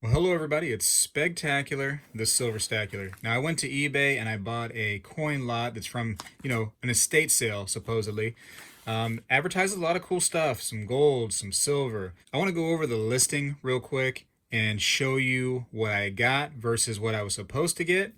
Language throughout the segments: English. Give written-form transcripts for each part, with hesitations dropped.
Well, hello everybody, it's Spegtacular, the Silverstacular. Now I went to eBay and I bought a coin lot that's from, an estate sale, supposedly. Advertises a lot of cool stuff, some gold, some silver. I want to go over the listing real quick and show you what I got versus what I was supposed to get.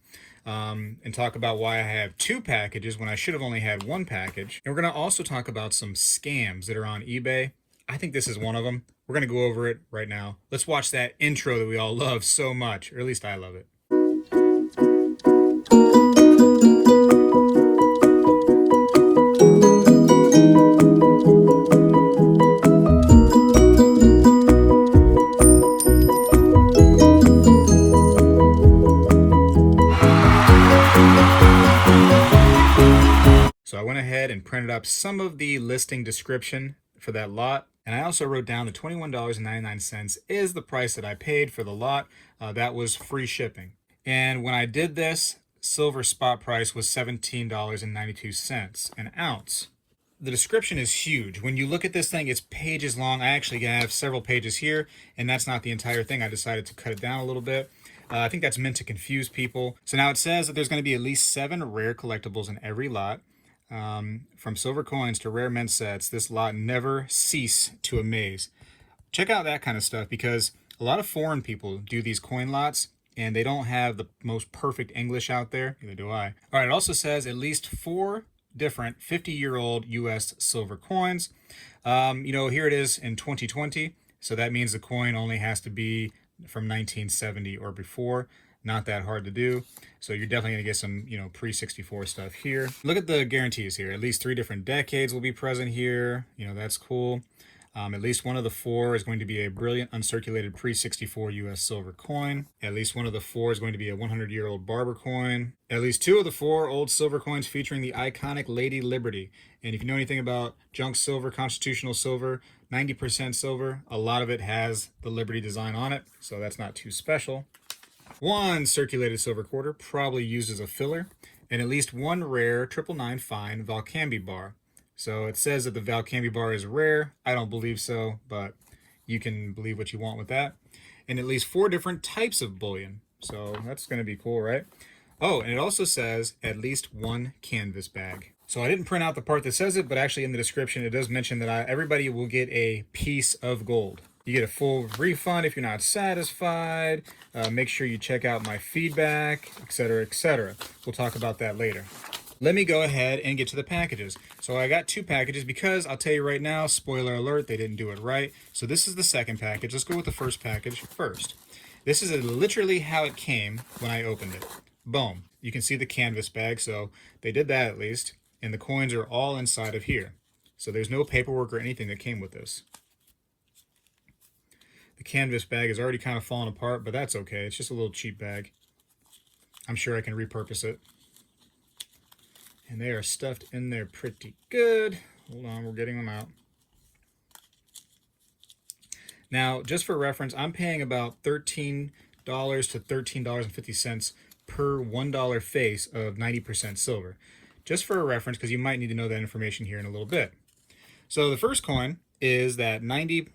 And talk about why I have two packages when I should have only had one package. And we're going to also talk about some scams that are on eBay. I think this is one of them. We're going to go over it right now. Let's watch that intro that we all love so much, or at least I love it. So I went ahead and printed up some of the listing description for that lot. And I also wrote down the $21.99 is the price that I paid for the lot. That was free shipping. And when I did this, silver spot price was $17.92 an ounce. The description is huge. When you look at this thing, it's pages long. I actually have several pages here, and that's not the entire thing. I decided to cut it down a little bit. I think that's meant to confuse people. So now it says that there's going to be at least 7 rare collectibles in every lot. From silver coins to rare mint sets, this lot never cease to amaze. Check out that kind of stuff, because a lot of foreign people do these coin lots and they don't have the most perfect English out there. Neither do I. All right, it also says at least 4 different 50-year-old US silver coins. Here it is in 2020. So that means the coin only has to be from 1970 or before. Not that hard to do. So you're definitely going to get some, pre-64 stuff here. Look at the guarantees here. At least 3 different decades will be present here. That's cool. At least one of the 4 is going to be a brilliant uncirculated pre-64 US silver coin. At least one of the 4 is going to be a 100-year-old barber coin. At least 2 of the 4 old silver coins featuring the iconic Lady Liberty. And if you know anything about junk silver, constitutional silver, 90% silver, a lot of it has the Liberty design on it. So that's not too special. 1 circulated silver quarter, probably used as a filler, and at least 1 rare 999 fine Valcambi bar. So it says that the Valcambi bar is rare. I don't believe so, but you can believe what you want with that. And at least 4 different types of bullion. So that's going to be cool, right? Oh, and it also says at least 1 canvas bag. So I didn't print out the part that says it, but actually in the description it does mention that everybody will get a piece of gold. You get a full refund if you're not satisfied. Make sure you check out my feedback, etc., etc. We'll talk about that later. Let me go ahead and get to the packages. So I got 2 packages because I'll tell you right now, spoiler alert, they didn't do it right. So this is the second package. Let's go with the first package first. This is literally how it came when I opened it. Boom. You can see the canvas bag, so they did that at least. And the coins are all inside of here. So there's no paperwork or anything that came with this. The canvas bag is already kind of falling apart, but that's okay. It's just a little cheap bag. I'm sure I can repurpose it. And they are stuffed in there pretty good. Hold on, we're getting them out. Now, just for reference, I'm paying about $13 to $13.50 per $1 face of 90% silver. Just for a reference, because you might need to know that information here in a little bit. So the first coin is that 90%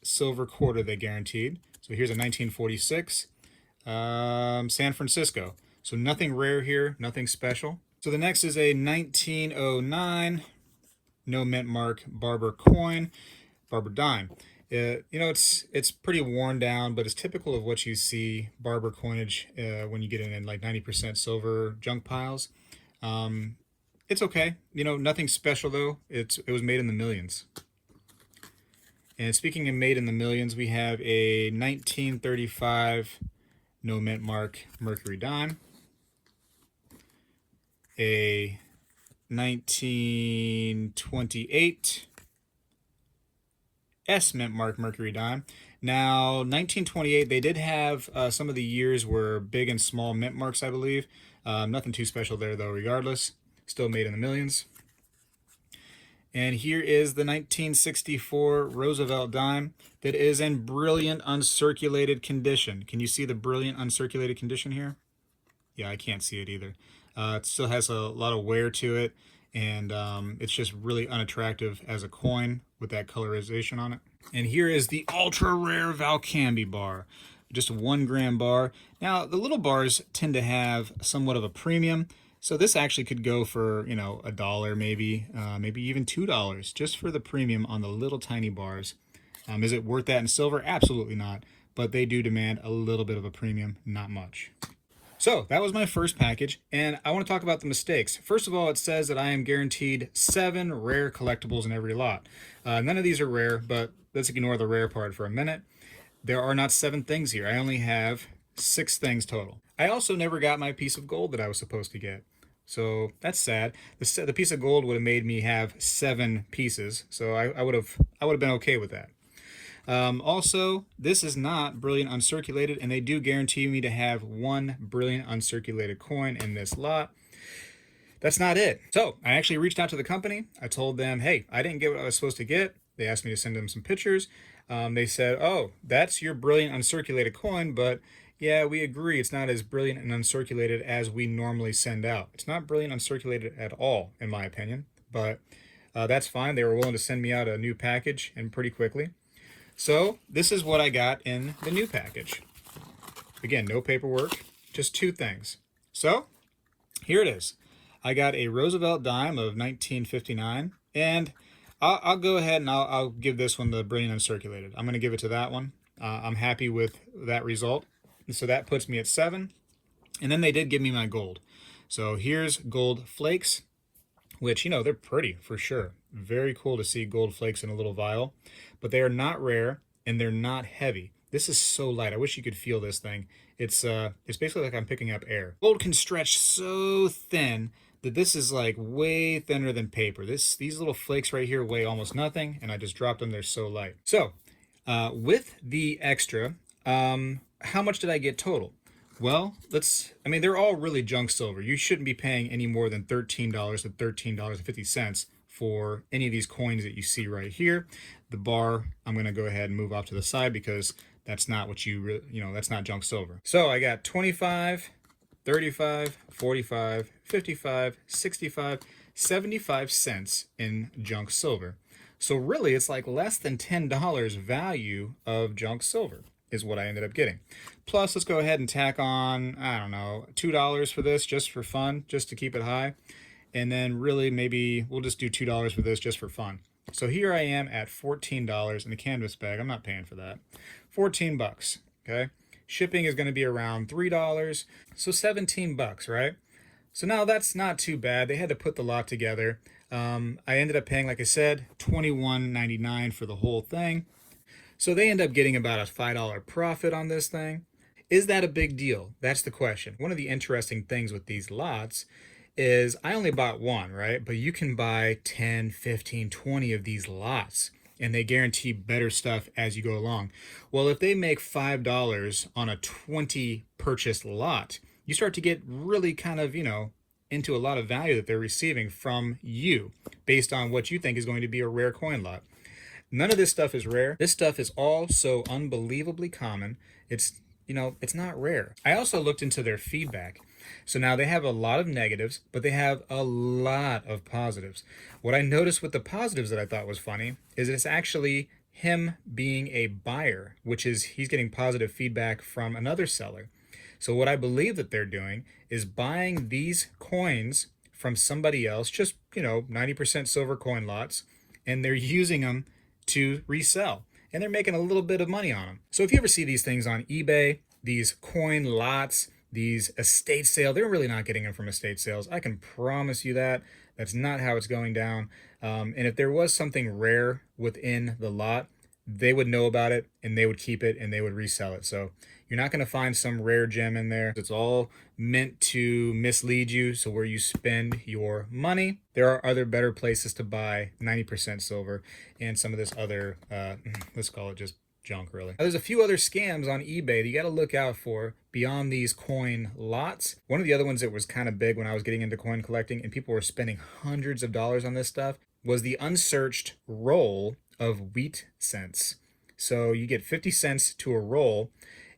silver quarter they guaranteed. So here's a 1946 San Francisco. So nothing rare here, nothing special. So the next is a 1909 no mint mark barber coin, barber dime. It's pretty worn down, but it's typical of what you see barber coinage when you get in like 90% silver junk piles. It's okay. Nothing special though. It was made in the millions. And speaking of made in the millions, we have a 1935 no mint mark Mercury dime, a 1928 S mint mark Mercury dime. Now, 1928, they did have some of the years were big and small mint marks, I believe. Nothing too special there though, regardless. Still made in the millions. And here is the 1964 Roosevelt Dime that is in brilliant uncirculated condition. Can you see the brilliant uncirculated condition here? Yeah, I can't see it either. It still has a lot of wear to it, and it's just really unattractive as a coin with that colorization on it. And here is the ultra rare Valcambi bar. just a 1 gram bar. Now, the little bars tend to have somewhat of a premium, so this actually could go for, you know, $1 maybe, maybe even $2 just for the premium on the little tiny bars. Is it worth that in silver? Absolutely not, but they do demand a little bit of a premium, not much. So that was my first package, and I want to talk about the mistakes. First of all, it says that I am guaranteed 7 rare collectibles in every lot. None of these are rare, but let's ignore the rare part for a minute. There are not 7 things here. I only have 6 things total. I also never got my piece of gold that I was supposed to get. So that's sad. The piece of gold would have made me have 7 pieces, so I would have been okay with that. Also, this is not brilliant uncirculated, and they do guarantee me to have 1 brilliant uncirculated coin in this lot. That's not it. So I actually reached out to the company. I told them, hey, I didn't get what I was supposed to get. They asked me to send them some pictures. They said, oh, that's your brilliant uncirculated coin, but yeah, we agree it's not as brilliant and uncirculated as we normally send out. It's not brilliant uncirculated at all, in my opinion, but that's fine. They were willing to send me out a new package, and pretty quickly. So this is what I got in the new package. Again, no paperwork, just 2 things. So here it is. I got a Roosevelt Dime of 1959, and I'll go ahead and I'll give this one the brilliant uncirculated. I'm going to give it to that one. I'm happy with that result. So that puts me at 7. And then they did give me my gold. So here's gold flakes, which, you know, they're pretty for sure. Very cool to see gold flakes in a little vial, but they are not rare and they're not heavy. This is so light. I wish you could feel this thing. It's basically like I'm picking up air. Gold can stretch so thin that this is like way thinner than paper. These little flakes right here weigh almost nothing, and I just dropped them. They're so light. So with the extra, how much did I get total? Well, they're all really junk silver. You shouldn't be paying any more than $13 to $13.50 for any of these coins that you see right here. The bar, I'm going to go ahead and move off to the side because that's not what that's not junk silver. So I got 25, 35, 45, 55, 65, 75 cents in junk silver. So really, it's like less than $10 value of junk silver is what I ended up getting. Plus, let's go ahead and tack on, I don't know, $2 for this just for fun, just to keep it high. And then really maybe we'll just do $2 for this just for fun. So here I am at $14 in the canvas bag. I'm not paying for that. 14 bucks, okay? Shipping is going to be around $3, so 17 bucks, right? So now that's not too bad. They had to put the lot together. I ended up paying, like I said, $21.99 for the whole thing. So they end up getting about a $5 profit on this thing. Is that a big deal? That's the question. One of the interesting things with these lots is I only bought 1, right? But you can buy 10, 15, 20 of these lots, and they guarantee better stuff as you go along. Well, if they make $5 on a 20 purchased lot, you start to get really kind of, into a lot of value that they're receiving from you based on what you think is going to be a rare coin lot. None of this stuff is rare. This stuff is all so unbelievably common. It's not rare. I also looked into their feedback. So now they have a lot of negatives, but they have a lot of positives. What I noticed with the positives that I thought was funny is it's actually him being a buyer, which is he's getting positive feedback from another seller. So what I believe that they're doing is buying these coins from somebody else, just, 90% silver coin lots, and they're using them to resell. And they're making a little bit of money on them. So if you ever see these things on eBay, these coin lots, these estate sales, they're really not getting them from estate sales. I can promise you that. That's not how it's going down. And if there was something rare within the lot, they would know about it and they would keep it and they would resell it. So you're not going to find some rare gem in there. It's all meant to mislead you. So where you spend your money, there are other better places to buy 90% silver and some of this other, let's call it just junk, really. Now, there's a few other scams on eBay that you got to look out for beyond these coin lots. One of the other ones that was kind of big when I was getting into coin collecting and people were spending hundreds of dollars on this stuff was the unsearched roll of wheat cents. So you get 50 cents to a roll,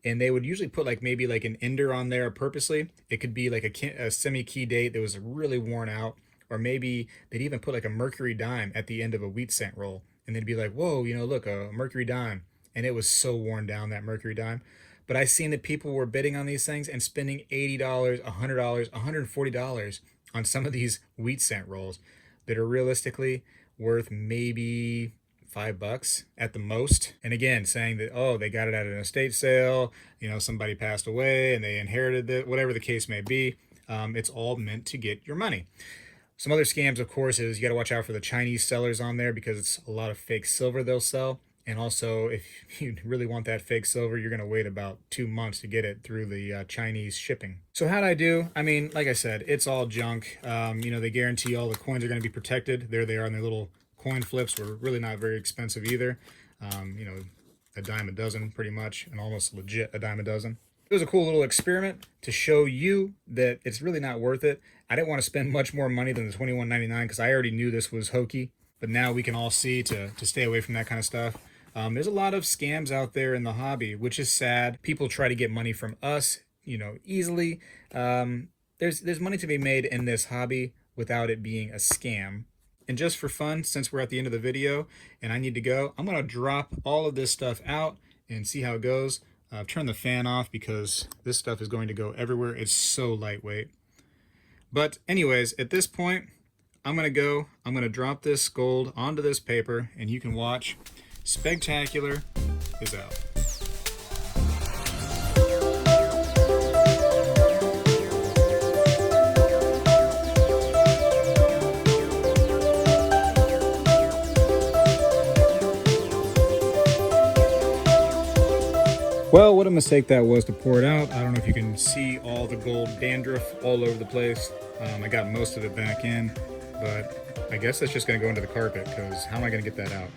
and they would usually put maybe an ender on there purposely. It could be a semi-key date that was really worn out, or maybe they'd even put a Mercury dime at the end of a wheat cent roll, and they'd be like, whoa, look, a Mercury dime. And it was so worn down, that Mercury dime. but I seen that people were bidding on these things and spending $80, $100, $140 on some of these wheat cent rolls that are realistically worth maybe $5 at the most. And again, saying that, oh, they got it at an estate sale, you know, somebody passed away and they inherited it, whatever the case may be. It's all meant to get your money. Some other scams, of course, is you got to watch out for the Chinese sellers on there, because it's a lot of fake silver they'll sell. And also, if you really want that fake silver, you're going to wait about 2 months to get it through the Chinese shipping. So how'd I do? I mean, like I said, it's all junk. You know, they guarantee all the coins are going to be protected. There they are in their little coin flips. Were really not very expensive either. You know, a dime a dozen pretty much, and almost legit a dime a dozen. It was a cool little experiment to show you that it's really not worth it. I didn't want to spend much more money than the $21.99 because I already knew this was hokey. But now we can all see to stay away from that kind of stuff. There's a lot of scams out there in the hobby, which is sad. People try to get money from us, you know, easily. There's money to be made in this hobby without it being a scam. And just for fun, since we're at the end of the video and I need to go, I'm going to drop all of this stuff out and see how it goes. Turn the fan off because this stuff is going to go everywhere. It's so lightweight. But anyways, at this point, I'm going to drop this gold onto this paper, and you can watch. Spegtacular is out. Well, what a mistake that was to pour it out. I don't know if you can see all the gold dandruff all over the place. I got most of it back in, but I guess that's just going to go into the carpet, because how am I going to get that out?